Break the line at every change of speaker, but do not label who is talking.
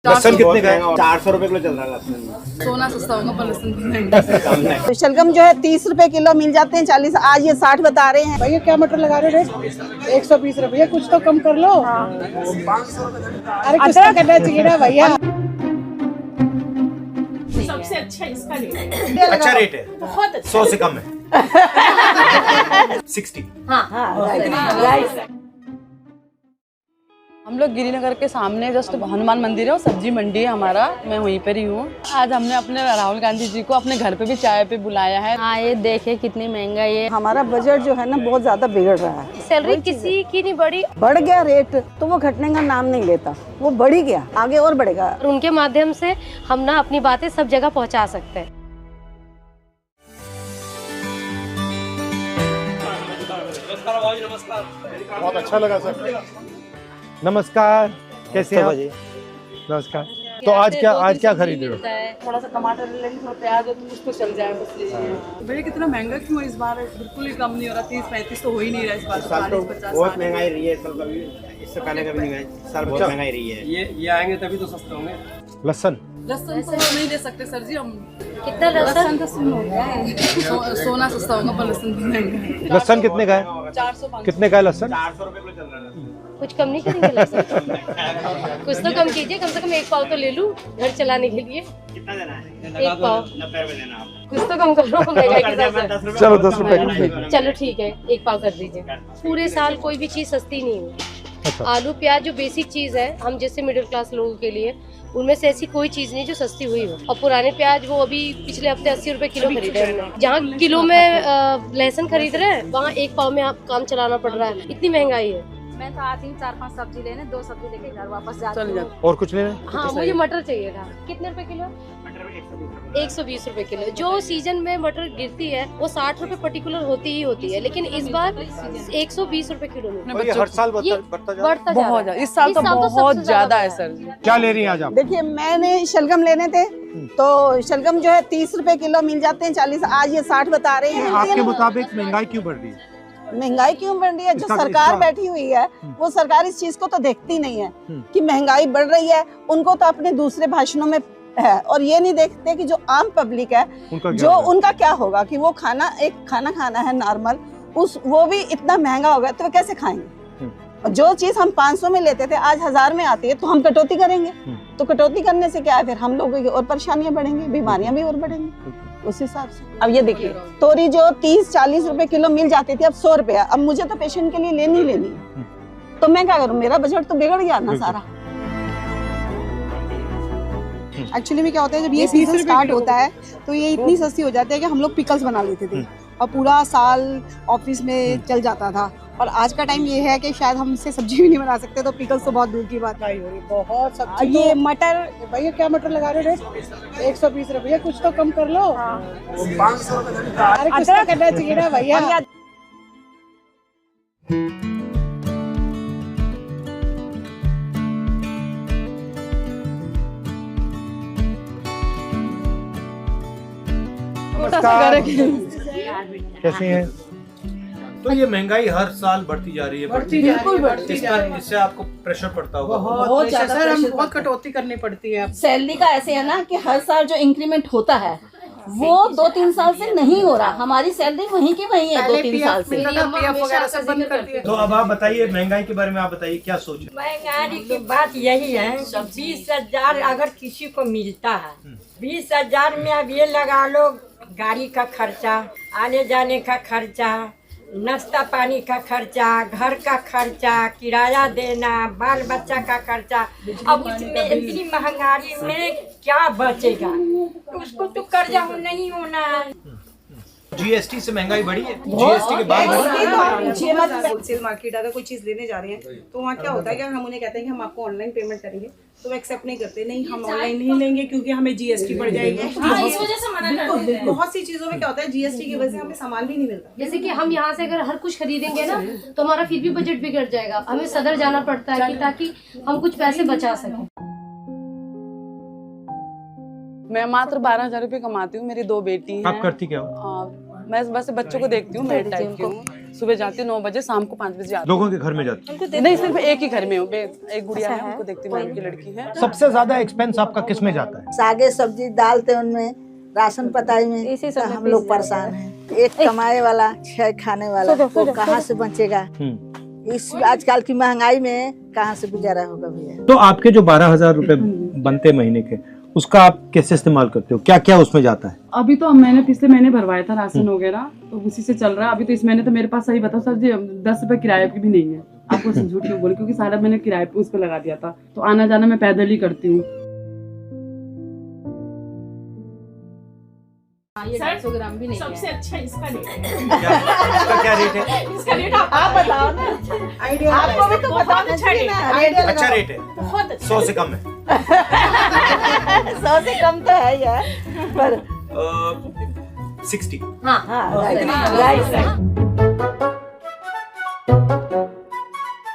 लहसुन कितने का है?
400 रुपए किलो चल रहा है लहसुन।
सोना सस्ता होगा पर लहसुन महंगा।
तो शलगम जो है 30 रुपए किलो मिल जाते हैं, 40 आज ये 60 बता रहे हैं।
भैया क्या मटर लगा रहे हो रेट? 120 रुपये। कुछ तो कम कर लो। अरे कुछ तो करना चाहिए ना भैया।
सबसे अच्छा इसका रेट
अच्छा रेट है,
बहुत अच्छा।
100 से कम है। 60।
हम लोग गिरिनगर के सामने जस्ट हनुमान मंदिर है और सब्जी मंडी है हमारा, मैं वहीं पर ही हूँ। आज हमने अपने राहुल गांधी जी को अपने घर पे भी चाय पे बुलाया है।
हाँ, ये देखे कितनी महंगाई है।
हमारा बजट जो है ना बहुत ज्यादा बिगड़ रहा है।
सैलरी किसी की नहीं बढ़ी
बढ़ गया रेट तो वो घटने का नाम नहीं लेता, वो बढ़ ही गया, आगे और बढ़ेगा।
और उनके माध्यम से हम ना अपनी बातें सब जगह पहुंचा सकते हैं।
बहुत अच्छा लगा सर।
नमस्कार, कैसे हैं आप? नमस्कार। तो आज क्या खरीद रहे हो?
थोड़ा सा टमाटर ले लेंगे, थोड़ा प्याज हो तो कुछ तो चल जाए बस।
भैया कितना महंगा क्यों है इस बार? बिल्कुल ही कम नहीं हो रहा, 30-35 तो हो ही नहीं रहा इस बार।
साल तो
40-50
बहुत महंगाई रही है, साल कभी इससे पहले कभी नहीं महंगाई, साल बहुत महंगाई रही है।
ये आएंगे तभी तो सस्ते होंगे।
लहसुन
लहसुन तो नहीं दे सकते सर जी हम।
कितना लहसुन?
तो सुन हो गया है। सोना सस्ता होगा पर लहसुन महंगा है।
लहसुन कितने का है?
400-500
कितने का है लहसुन?
400 रुपए किलो चल रहा है लहसुन।
कुछ कम नहीं करेंगे लहसुन? कुछ तो कम कीजिए, कम से कम एक पाव तो ले लूं घर चलाने के लिए।
कितना देना है?
एक पाव
90 रुपए देना आप।
कुछ तो कम करो महंगाई के हिसाब से।
10 रुपए।
चलो 10 रुपए।
चलो ठीक है, एक पाव कर दीजिए। पूरे साल कोई भी चीज सस्ती नहीं हुई।
अच्छा।
आलू प्याज जो बेसिक चीज है हम जैसे मिडिल क्लास लोगों के लिए, उनमें से ऐसी कोई चीज नहीं जो सस्ती हुई हो। और पुराने प्याज वो अभी पिछले हफ्ते 80 रुपए किलो खरीदे हमने। जहाँ किलो में लहसुन खरीद रहे हैं वहाँ एक पाव में आप काम चलाना पड़ रहा है, इतनी महंगाई है।
मैं तो आती हूँ 4-5 सब्जी लेने, 2 सब्जी लेके घर वापस जाती
चल
हूँ।
जाते।
और कुछ लेना है?
हाँ, मुझे मटर चाहिए था। कितने रुपए किलो? 120 रुपए किलो। जो सीजन में मटर गिरती है वो 60 रुपए पर्टिकुलर होती ही होती है, लेकिन इस बार 120 रुपए किलो में
और ये हर साल
ये
बढ़ता जा रहा है?
बढ़ता जा रहा
बहुत
है।
ज्यादा, इस साल तो बहुत
सबसे
ज्यादा है
बढ़ा
सर जी।
क्या ले रही हैं आज आप?
देखिए मैंने शलगम लेने थे तो शलगम जो है 30 रुपए किलो मिल जाते हैं, 40 आज ये 60 बता रहे हैं।
आपके मुताबिक महंगाई क्यों बढ़ रही है?
महंगाई क्यों बढ़ रही है? जो
इसका-
सरकार
इसका-
बैठी हुई है वो सरकार इस चीज को तो देखती नहीं है कि महंगाई बढ़ रही है। उनको तो अपने दूसरे भाषणों में है और ये नहीं देखते कि जो आम पब्लिक है
उनका क्या
जो
होगा?
उनका क्या होगा कि वो खाना खाना है नॉर्मल, वो भी इतना महंगा हो गया तो वो कैसे खाएंगे? और जो चीज हम 500 में लेते थे आज 1000 में आती है तो हम कटौती करेंगे। तो कटौती करने से क्या है, फिर हम लोगों की और परेशानियां बढ़ेंगी, बीमारियां भी और बढ़ेंगी उस हिसाब से। अब ये देखिए तोरी जो 30-40 रुपए किलो मिल जाती थी अब 100 रुपए। अब मुझे तो पेशेंट के लिए लेनी है तो मैं क्या करूँ? मेरा बजट तो बिगड़ गया ना सारा।
एक्चुअली में क्या होता है जब ये सीजन स्टार्ट होता है तो ये इतनी सस्ती हो जाती है कि हम लोग पिकल्स बना लेते थे और पूरा साल ऑफिस में चल जाता था। और आज का टाइम ये है कि शायद हमसे सब्जी भी नहीं बना सकते तो पिकल्स तो बहुत दूर की बात है। बहुत सब्जी ये मटर। भैया क्या मटर लगा रहे हो रेट? 120 रुपये। कुछ तो कम कर लो। अरे कुछ तो करना चाहिए ना भैया।
नमस्कार, कैसे हैं? तो ये महंगाई हर साल बढ़ती जा रही है।
बिल्कुल बढ़ती जा रही है।
इससे आपको प्रेशर पड़ता होगा?
बहुत ज्यादा सर, हम बहुत कटौती करनी पड़ती है।
सैलरी का ऐसे है ना कि हर साल जो इंक्रीमेंट होता है वो 2-3 साल से नहीं हो रहा। हमारी सैलरी वहीं की वहीं है 2-3 साल से।
PF वगैरह सब बंद कर दिए।
तो अब आप बताइए महंगाई के बारे में, आप बताइए क्या सोच रहे
महंगाई की बात यही है, 20,000 अगर किसी को मिलता है, 20,000 में अब ये लगा लो गाड़ी का खर्चा, आने जाने का खर्चा, नाश्ता पानी का खर्चा, घर का खर्चा, किराया देना, बाल बच्चा का खर्चा। अब उसमें इतनी महंगाई में क्या बचेगा? तो उसको तो कर्जा नहीं होना है।
जीएसटी से महंगाई बढ़ी है? जीएसटी के बाद
होलसेल मार्केट अगर कोई चीज लेने जा रहे हैं तो वहाँ क्या होता है कि हम उन्हें कहते हैं कि हम आपको ऑनलाइन पेमेंट करेंगे तो वो एक्सेप्ट नहीं करते। नहीं, हम ऑनलाइन नहीं लेंगे क्योंकि हमें जीएसटी पड़ जाएगी।
इस वजह से मना करते हैं।
बहुत सी चीजों में क्या होता है जीएसटी की वजह से हमें सामान भी नहीं मिलता।
जैसे कि हम यहाँ से अगर हर कुछ खरीदेंगे ना तो हमारा फिर भी बजट बिगड़ जाएगा। हमें सदर जाना पड़ता है कि ताकि हम कुछ पैसे बचा सकें।
मैं मात्र 12,000 रुपये कमाती हूँ, मेरी 2 बेटी हैं।
आप करती क्या हो?
मैं बस बच्चों को देखती हूँ, मेड टाइप की हूँ। सुबह जाती हूँ 9 बजे, शाम को 5 बजे आती
लोगों के घर में जाते
हूँ। नहीं, सिर्फ एक ही घर में हूँ, एक गुड़िया है, उनको देखती हूँ, उनकी लड़की है।
सबसे ज्यादा एक्सपेंस आपका किस में जाता है?
सागे सब्जी डालते उनमें, राशन पताई में, तो हम लोग परेशान हैं। एक कमाए वाला 6 खाने वाला वो कहाँ से बचेगा? इस आजकल की महंगाई में कहाँ से गुजारा होगा भैया?
तो आपके जो 12,000 रुपए बनते महीने के, उसका आप कैसे इस्तेमाल करते हो? क्या क्या उसमें जाता है?
अभी तो मैंने पिछले महीने भरवाया था राशन वगैरह, तो उसी से चल रहा है। अभी तो इस महीने तो मेरे पास, सही बताओ सर जी, 10 रुपए किराए की भी नहीं है। आपको झूठ क्यों बोले, क्योंकि सारा मैंने किराए पे उस पे लगा दिया था, तो आना जाना मैं पैदल ही करती हूँ।
ये 250 ग्राम भी नहीं सबसे अच्छा इसका रेट है।
इसका क्या रेट है?
इसका रेट आप बताओ ना, आइडिया आपको भी तो बताना चाहिए ना।
अच्छा रेट है,
बहुत
100 से कम है।
100 से कम तो है यार, पर
60।
हाँ राइट।